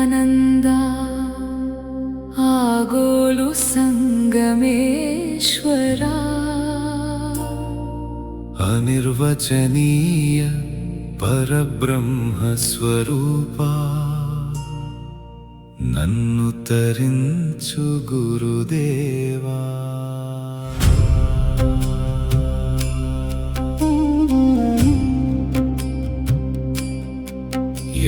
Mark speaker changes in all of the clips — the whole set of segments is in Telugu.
Speaker 1: నిత్యానంద ఆగోలు సంగమేశ్వరా
Speaker 2: అనిర్వచనీయ పరబ్రహ్మస్వరూపా నన్ను తరించు గురుదేవా.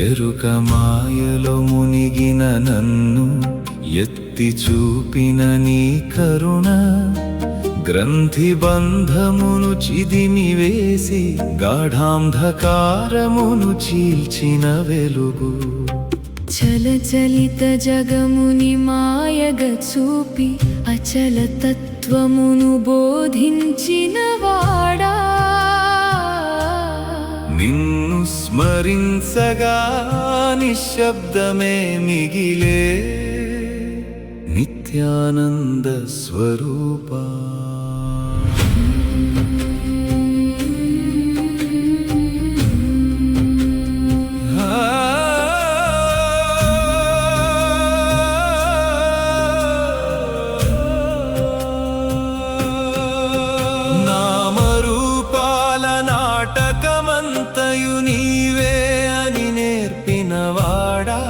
Speaker 2: ఎరుక మాయలో మునిగిన నన్ను ఎత్తి చూపిన నీ కరుణ, గ్రంథి బంధమును చిదిమివేసి గాఢాంధకారమును చీల్చిన వెలుగు.
Speaker 1: చలచలిత జగముని మాయగ చూపి అచల తత్వమును బోధించిన వాడా,
Speaker 2: నిన్ను స్మరించగా నిశ్శబ్దమే మిగిలే నిత్యానంద స్వరూపా. నామరూపాల నాటకమంతయు నీవే అని నేర్పినవాడా,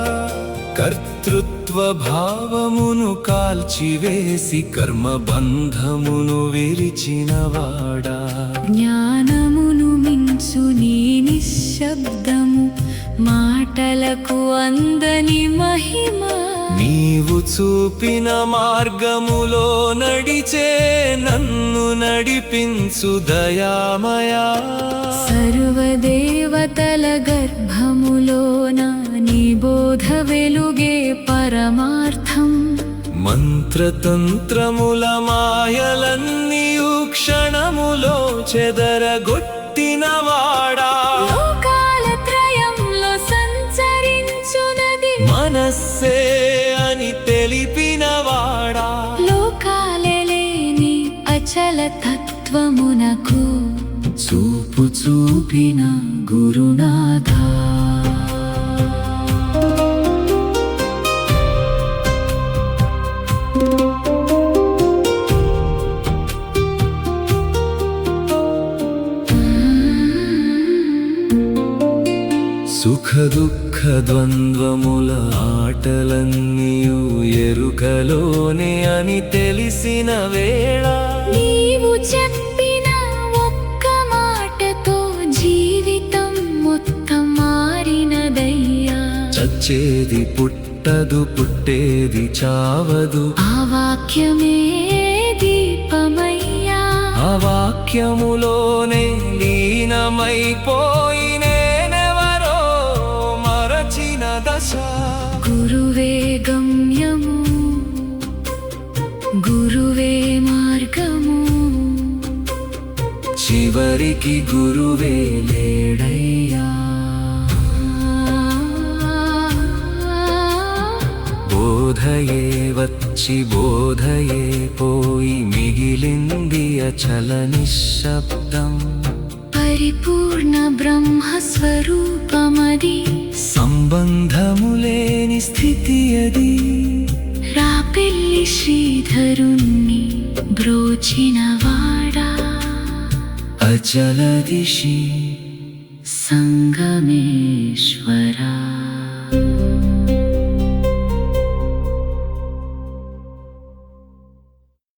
Speaker 2: కర్తృత్వ భావమును కాల్చివేసి కర్మబంధమును విరిచినవాడా.
Speaker 1: జ్ఞానమును మించు నీ నిశ్శబ్దము, మాటలకు అందని మహిమ.
Speaker 2: నీవు చూపిన మార్గములో నడిచే నన్ను నడిపించు దయామయా.
Speaker 1: సర్వదేవతల గర్భములోన నీ బోధ వెలుగే పరమార్థం.
Speaker 2: మంత్రతంత్రముల మాయలన్నీయు క్షణములో చెదరగొట్టినవాడా,
Speaker 1: లోకాల త్రయంలో సంచరించునది
Speaker 2: మనస్సే అని తెలిపినవాడా.
Speaker 1: లోకాలెలేని అచల తత్వమునకు
Speaker 2: చూపు చూపిన గురునాథా. సుఖ దుఃఖ ద్వంద్వముల ఆటలన్నీయు ఎరుకలోనే అని తెలిసిన వేళ,
Speaker 1: నీవు చెప్పిన ఒక్క మాటతో జీవితం మొత్తం మారినదయ్యా.
Speaker 2: చచ్చేది పుట్టదు, పుట్టేది చావదు,
Speaker 1: ఆ వాక్యమే దీపమయ్యా.
Speaker 2: ఆ వాక్యములోనే లీనమైపోయి నేనెవరో మరచిన దశ.
Speaker 1: గురువే గమ్యము, గురువే మార్గము,
Speaker 2: చివరికి గురువే లేడయ్యా. బోధయే వచ్చి బోధయే పోయి మిగిలింది అచల నిశ్శబ్దం.
Speaker 1: పరిపూర్ణ బ్రహ్మస్వరూపమది,
Speaker 2: సంబంధములేని స్థితి అది.
Speaker 1: రాపెల్లి శ్రీధరుణ్ణి బ్రోచినవాడా,
Speaker 2: అచల దిశి
Speaker 1: సంగమేశ్వరా.